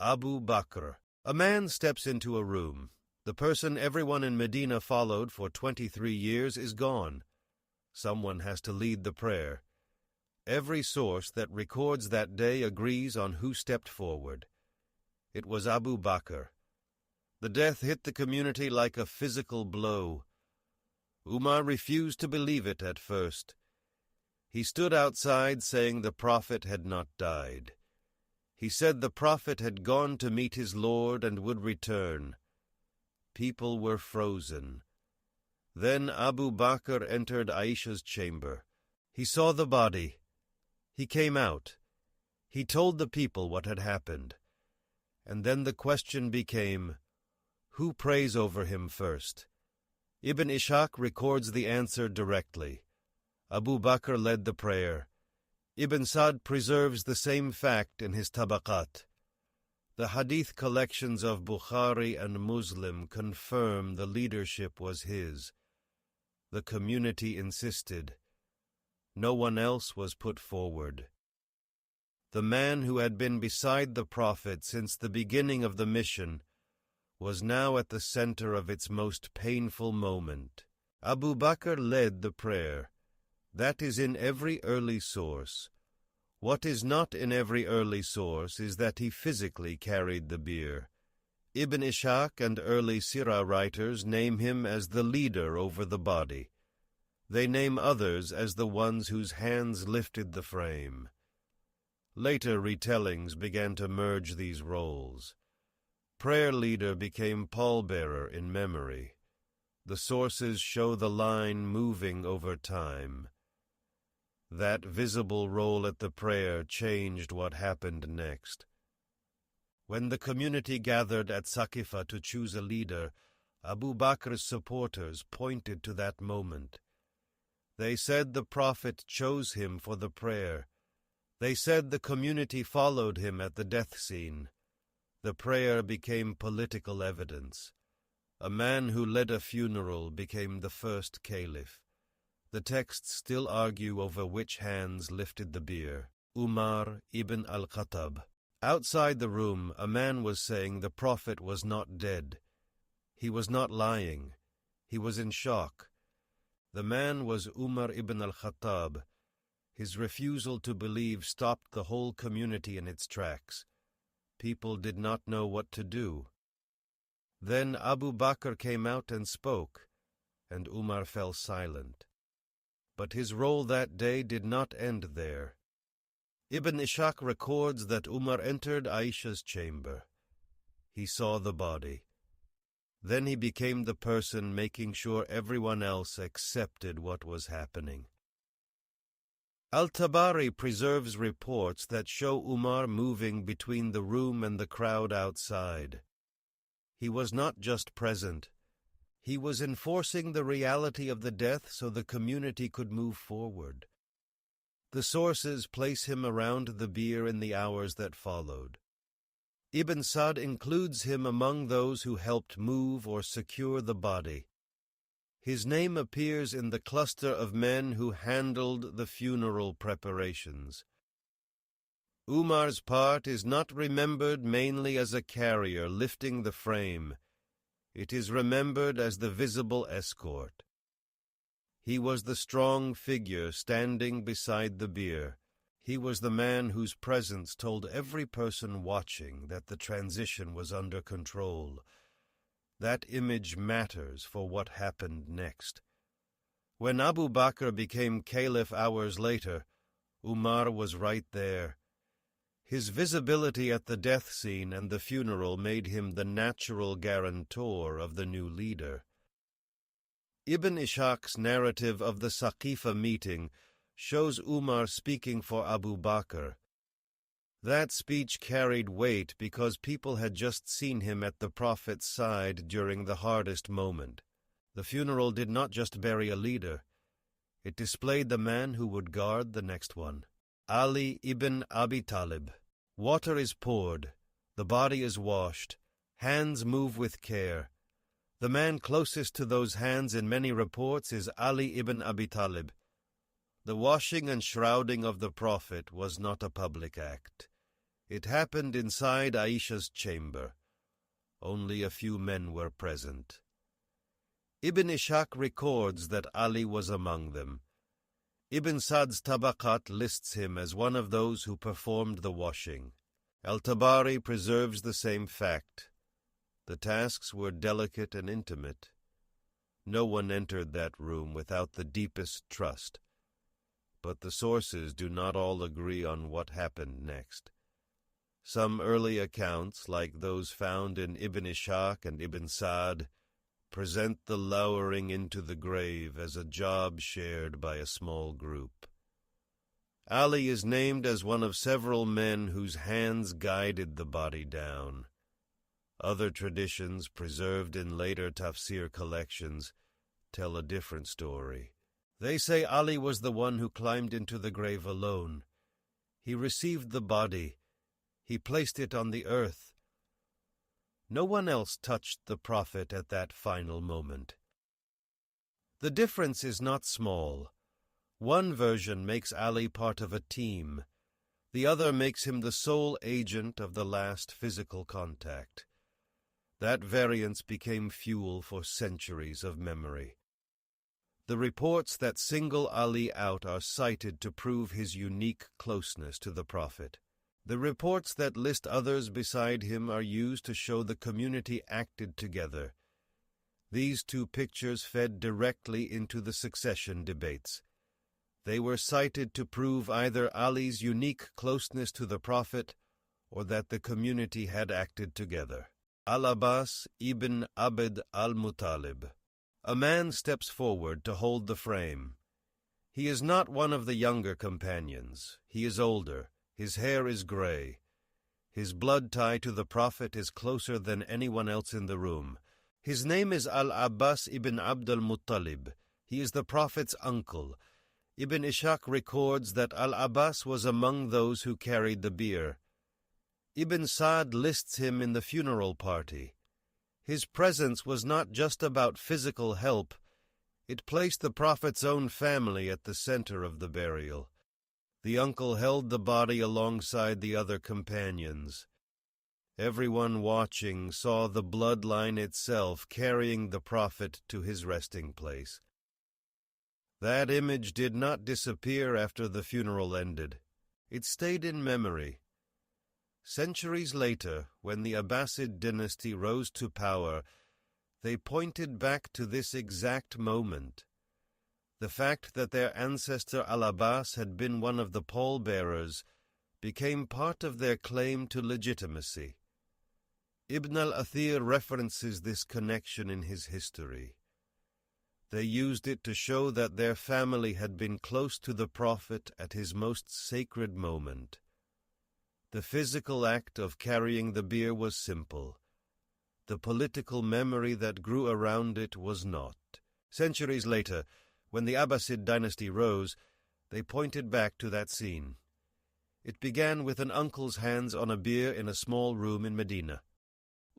Abu Bakr. A man steps into a room. The person everyone in Medina followed for 23 years is gone. Someone has to lead the prayer. Every source that records that day agrees on who stepped forward. It was Abu Bakr. The death hit the community like a physical blow. Umar refused to believe it at first. He stood outside saying the Prophet had not died. He said the Prophet had gone to meet his Lord and would return. People were frozen. Then Abu Bakr entered Aisha's chamber. He saw the body. He came out. He told the people what had happened. And then the question became, who prays over him first? Ibn Ishaq records the answer directly. Abu Bakr led the prayer. Ibn Sa'd preserves the same fact in his Tabaqat. The hadith collections of Bukhari and Muslim confirm the leadership was his. The community insisted. No one else was put forward. The man who had been beside the Prophet since the beginning of the mission was now at the center of its most painful moment. Abu Bakr led the prayer. That is in every early source. What is not in every early source is that he physically carried the bier. Ibn Ishaq and early Sirah writers name him as the leader over the body. They name others as the ones whose hands lifted the frame. Later retellings began to merge these roles. Prayer leader became pallbearer in memory. The sources show the line moving over time. That visible role at the prayer changed what happened next. When the community gathered at Saqifa to choose a leader, Abu Bakr's supporters pointed to that moment. They said the Prophet chose him for the prayer. They said the community followed him at the death scene. The prayer became political evidence. A man who led a funeral became the first caliph. The texts still argue over which hands lifted the bier. Umar ibn al-Khattab. Outside the room, a man was saying the Prophet was not dead. He was not lying. He was in shock. The man was Umar ibn al-Khattab. His refusal to believe stopped the whole community in its tracks. People did not know what to do. Then Abu Bakr came out and spoke, and Umar fell silent. But his role that day did not end there. Ibn Ishaq records that Umar entered Aisha's chamber. He saw the body. Then he became the person making sure everyone else accepted what was happening. Al-Tabari preserves reports that show Umar moving between the room and the crowd outside. He was not just present. He was enforcing the reality of the death so the community could move forward. The sources place him around the bier in the hours that followed. Ibn Sa'd includes him among those who helped move or secure the body. His name appears in the cluster of men who handled the funeral preparations. Umar's part is not remembered mainly as a carrier lifting the frame. It is remembered as the visible escort. He was the strong figure standing beside the bier. He was the man whose presence told every person watching that the transition was under control. That image matters for what happened next. When Abu Bakr became caliph hours later, Umar was right there. His visibility at the death scene and the funeral made him the natural guarantor of the new leader. Ibn Ishaq's narrative of the Saqifa meeting shows Umar speaking for Abu Bakr. That speech carried weight because people had just seen him at the Prophet's side during the hardest moment. The funeral did not just bury a leader. It displayed the man who would guard the next one. Ali ibn Abi Talib. Water is poured. The body is washed. Hands move with care. The man closest to those hands in many reports is Ali ibn Abi Talib. The washing and shrouding of the Prophet was not a public act. It happened inside Aisha's chamber. Only a few men were present. Ibn Ishaq records that Ali was among them. Ibn Sa'd's Tabaqat lists him as one of those who performed the washing. Al-Tabari preserves the same fact. The tasks were delicate and intimate. No one entered that room without the deepest trust. But the sources do not all agree on what happened next. Some early accounts, like those found in Ibn Ishaq and Ibn Sa'd, present the lowering into the grave as a job shared by a small group. Ali is named as one of several men whose hands guided the body down. Other traditions, preserved in later tafsir collections, tell a different story. They say Ali was the one who climbed into the grave alone. He received the body. He placed it on the earth. No one else touched the Prophet at that final moment. The difference is not small. One version makes Ali part of a team. The other makes him the sole agent of the last physical contact. That variance became fuel for centuries of memory. The reports that single Ali out are cited to prove his unique closeness to the Prophet. The reports that list others beside him are used to show the community acted together. These two pictures fed directly into the succession debates. They were cited to prove either Ali's unique closeness to the Prophet or that the community had acted together. Al-Abbas ibn Abd al-Muttalib. A man steps forward to hold the frame. He is not one of the younger companions. He is older. His hair is gray. His blood tie to the Prophet is closer than anyone else in the room. His name is Al-Abbas ibn Abd al-Muttalib. He is the Prophet's uncle. Ibn Ishaq records that Al-Abbas was among those who carried the bier. Ibn Sa'd lists him in the funeral party. His presence was not just about physical help. It placed the Prophet's own family at the center of the burial. The uncle held the body alongside the other companions. Everyone watching saw the bloodline itself carrying the Prophet to his resting place. That image did not disappear after the funeral ended. It stayed in memory. Centuries later, when the Abbasid dynasty rose to power, they pointed back to this exact moment. The fact that their ancestor Al-Abbas had been one of the pallbearers became part of their claim to legitimacy. Ibn al-Athir references this connection in his history. They used it to show that their family had been close to the Prophet at his most sacred moment. The physical act of carrying the bier was simple. The political memory that grew around it was not. Centuries later, when the Abbasid dynasty rose, they pointed back to that scene. It began with an uncle's hands on a bier in a small room in Medina.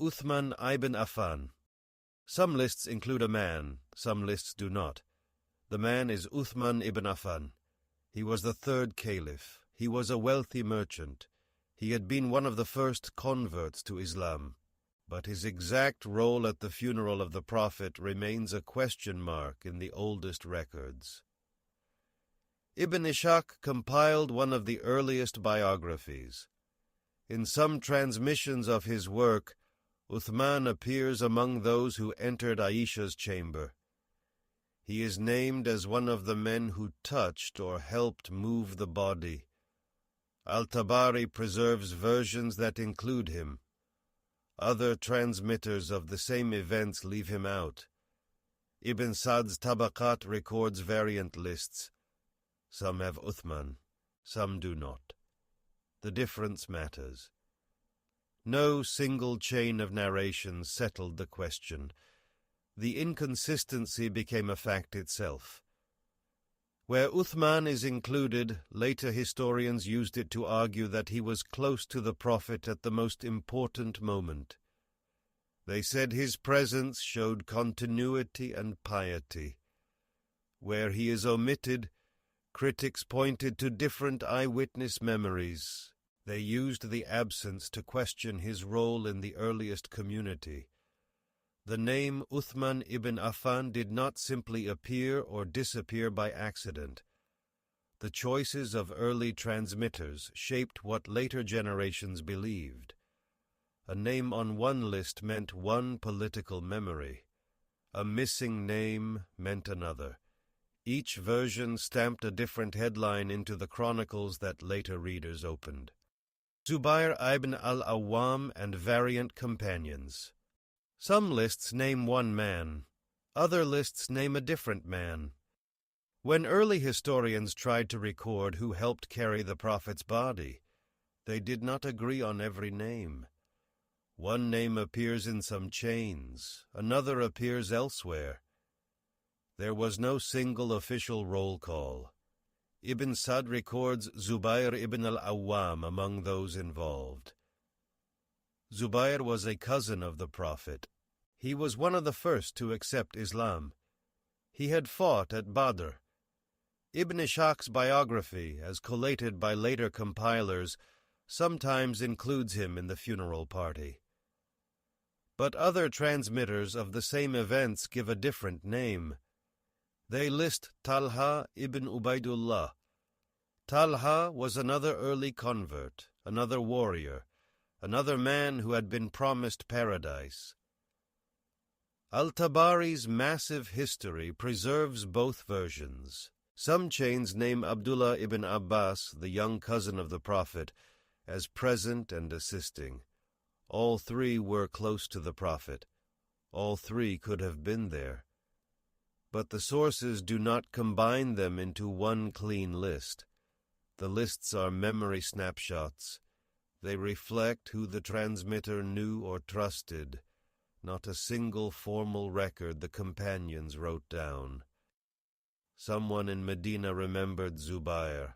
Uthman ibn Affan. Some lists include a man, some lists do not. The man is Uthman ibn Affan. He was the third caliph. He was a wealthy merchant. He had been one of the first converts to Islam. But his exact role at the funeral of the Prophet remains a question mark in the oldest records. Ibn Ishaq compiled one of the earliest biographies. In some transmissions of his work, Uthman appears among those who entered Aisha's chamber. He is named as one of the men who touched or helped move the body. Al-Tabari preserves versions that include him. Other transmitters of the same events leave him out. Ibn Sa'd's Tabaqat records variant lists. Some have Uthman, some do not. The difference matters. No single chain of narration settled the question. The inconsistency became a fact itself. Where Uthman is included, later historians used it to argue that he was close to the Prophet at the most important moment. They said his presence showed continuity and piety. Where he is omitted, critics pointed to different eyewitness memories. They used the absence to question his role in the earliest community. The name Uthman ibn Affan did not simply appear or disappear by accident. The choices of early transmitters shaped what later generations believed. A name on one list meant one political memory. A missing name meant another. Each version stamped a different headline into the chronicles that later readers opened. Zubair ibn al-Awwam and variant companions. Some lists name one man. Other lists name a different man. When early historians tried to record who helped carry the Prophet's body, they did not agree on every name. One name appears in some chains, another appears elsewhere. There was no single official roll call. Ibn Sa'd records Zubair ibn al-Awwam among those involved. Zubair was a cousin of the Prophet. He was one of the first to accept Islam. He had fought at Badr. Ibn Ishaq's biography, as collated by later compilers, sometimes includes him in the funeral party. But other transmitters of the same events give a different name. They list Talha ibn Ubaidullah. Talha was another early convert, another warrior, another man who had been promised paradise. Al-Tabari's massive history preserves both versions. Some chains name Abdullah ibn Abbas, the young cousin of the Prophet, as present and assisting. All three were close to the Prophet. All three could have been there. But the sources do not combine them into one clean list. The lists are memory snapshots. They reflect who the transmitter knew or trusted, not a single formal record the companions wrote down. Someone in Medina remembered Zubair.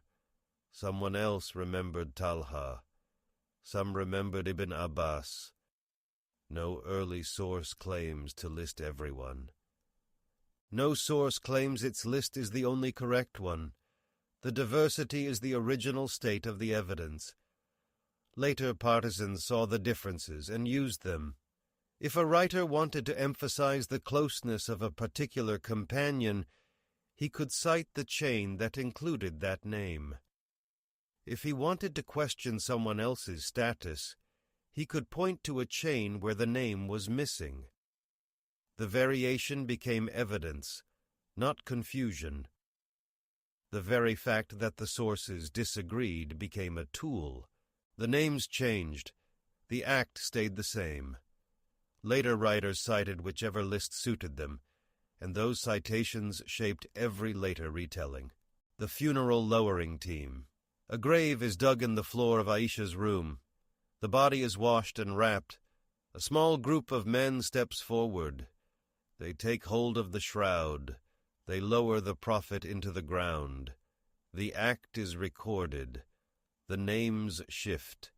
Someone else remembered Talha. Some remembered Ibn Abbas. No early source claims to list everyone. No source claims its list is the only correct one. The diversity is the original state of the evidence. Later partisans saw the differences and used them. If a writer wanted to emphasize the closeness of a particular companion, he could cite the chain that included that name. If he wanted to question someone else's status, he could point to a chain where the name was missing. The variation became evidence, not confusion. The very fact that the sources disagreed became a tool. The names changed. The act stayed the same. Later writers cited whichever list suited them, and those citations shaped every later retelling. The funeral lowering team. A grave is dug in the floor of Aisha's room. The body is washed and wrapped. A small group of men steps forward. They take hold of the shroud. They lower the Prophet into the ground. The act is recorded. The names shift.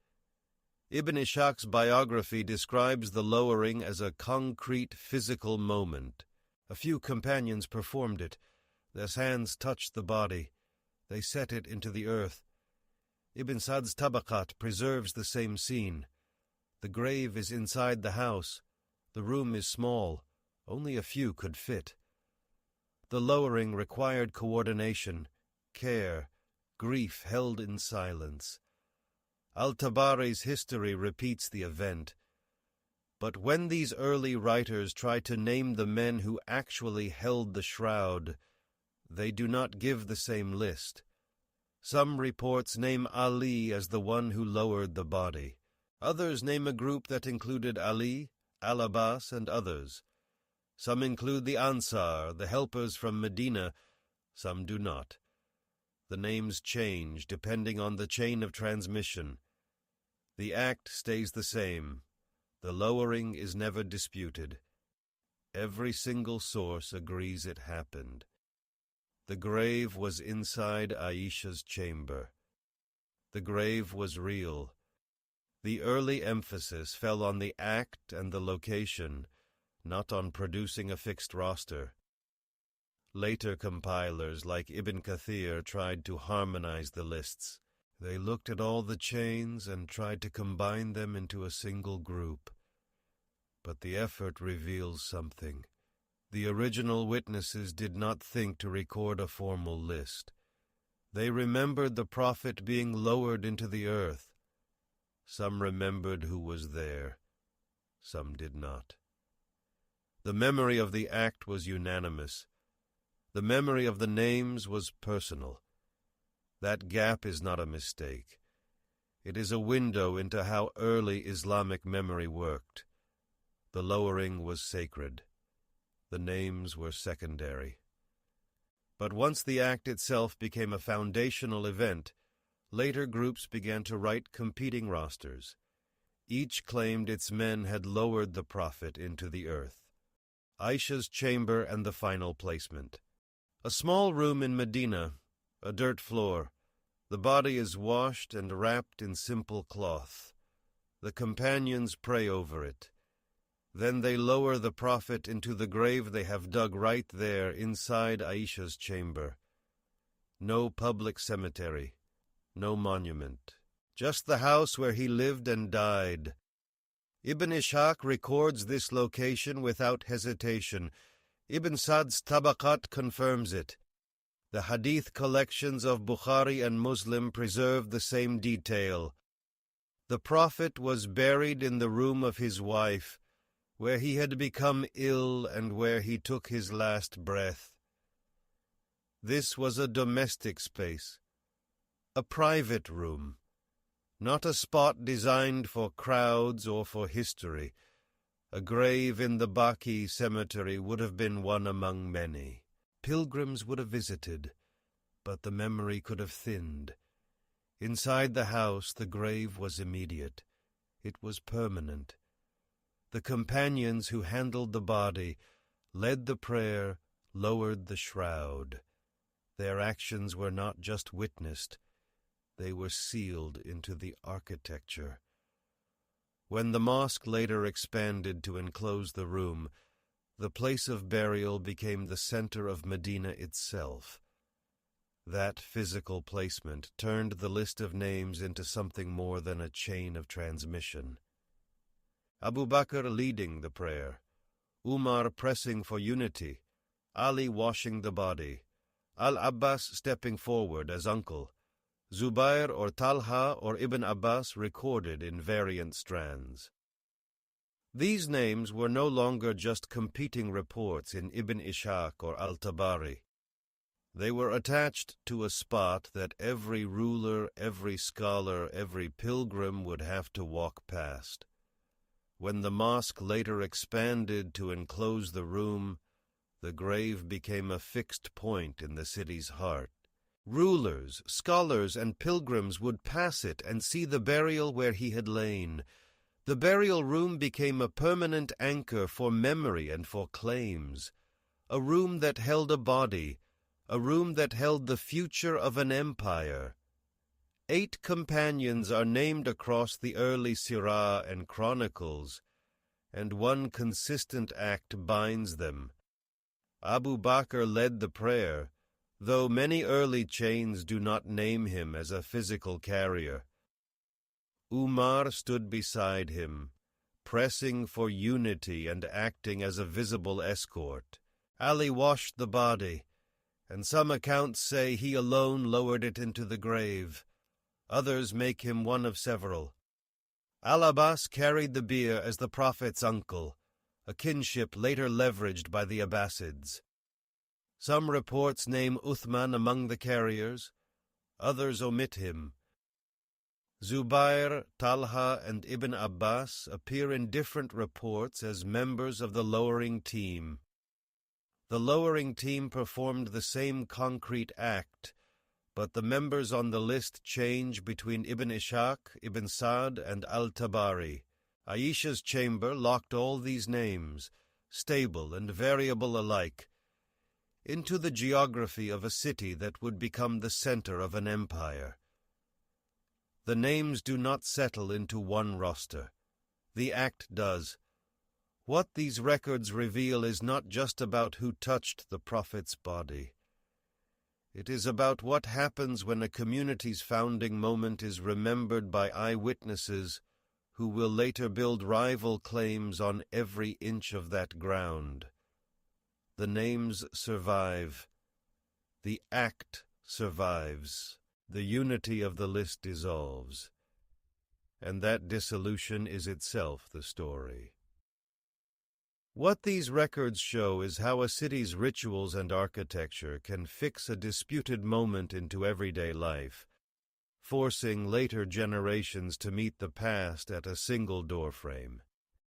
Ibn Ishaq's biography describes the lowering as a concrete physical moment. A few companions performed it. Their hands touched the body. They set it into the earth. Ibn Sa'd's Tabaqat preserves the same scene. The grave is inside the house. The room is small. Only a few could fit. The lowering required coordination, care, grief held in silence. Al-Tabari's history repeats the event. But when these early writers try to name the men who actually held the shroud, they do not give the same list. Some reports name Ali as the one who lowered the body. Others name a group that included Ali, Al-Abbas, and others. Some include the Ansar, the helpers from Medina. Some do not. The names change depending on the chain of transmission. The act stays the same. The lowering is never disputed. Every single source agrees it happened. The grave was inside Aisha's chamber. The grave was real. The early emphasis fell on the act and the location, not on producing a fixed roster. Later compilers like Ibn Kathir tried to harmonize the lists. They looked at all the chains and tried to combine them into a single group. But the effort reveals something. The original witnesses did not think to record a formal list. They remembered the Prophet being lowered into the earth. Some remembered who was there. Some did not. The memory of the act was unanimous. The memory of the names was personal. That gap is not a mistake. It is a window into how early Islamic memory worked. The lowering was sacred. The names were secondary. But once the act itself became a foundational event, later groups began to write competing rosters. Each claimed its men had lowered the Prophet into the earth. Aisha's chamber and the final placement. A small room in Medina, a dirt floor. The body is washed and wrapped in simple cloth. The companions pray over it. Then they lower the Prophet into the grave they have dug right there inside Aisha's chamber. No public cemetery, no monument, just the house where he lived and died. Ibn Ishaq records this location without hesitation. Ibn Sa'd's Tabaqat confirms it. The hadith collections of Bukhari and Muslim preserve the same detail. The Prophet was buried in the room of his wife, where he had become ill and where he took his last breath. This was a domestic space, a private room, not a spot designed for crowds or for history. A grave in the Baqi cemetery would have been one among many. Pilgrims would have visited, but the memory could have thinned. Inside the house, the grave was immediate. It was permanent. The companions who handled the body, led the prayer, lowered the shroud. Their actions were not just witnessed, they were sealed into the architecture. When the mosque later expanded to enclose the room, the place of burial became the center of Medina itself. That physical placement turned the list of names into something more than a chain of transmission. Abu Bakr leading the prayer, Umar pressing for unity, Ali washing the body, Al-Abbas stepping forward as uncle, Zubair or Talha or Ibn Abbas recorded in variant strands. These names were no longer just competing reports in Ibn Ishaq or Al-Tabari. They were attached to a spot that every ruler, every scholar, every pilgrim would have to walk past. When the mosque later expanded to enclose the room, the grave became a fixed point in the city's heart. Rulers, scholars, and pilgrims would pass it and see the burial where he had lain. The burial room became a permanent anchor for memory and for claims, a room that held a body, a room that held the future of an empire. 8 companions are named across the early Sirah and Chronicles, and one consistent act binds them. Abu Bakr led the prayer, though many early chains do not name him as a physical carrier. Umar stood beside him, pressing for unity and acting as a visible escort. Ali washed the body, and some accounts say he alone lowered it into the grave. Others make him one of several. Al-Abbas carried the bier as the Prophet's uncle, a kinship later leveraged by the Abbasids. Some reports name Uthman among the carriers, others omit him. Zubair, Talha, and Ibn Abbas appear in different reports as members of the lowering team. The lowering team performed the same concrete act, but the members on the list change between Ibn Ishaq, Ibn Sa'd, and Al-Tabari. Aisha's chamber locked all these names, stable and variable alike, into the geography of a city that would become the center of an empire. The names do not settle into one roster. The act does. What these records reveal is not just about who touched the Prophet's body. It is about what happens when a community's founding moment is remembered by eyewitnesses who will later build rival claims on every inch of that ground. The names survive. The act survives. The unity of the list dissolves. And that dissolution is itself the story. What these records show is how a city's rituals and architecture can fix a disputed moment into everyday life, forcing later generations to meet the past at a single doorframe.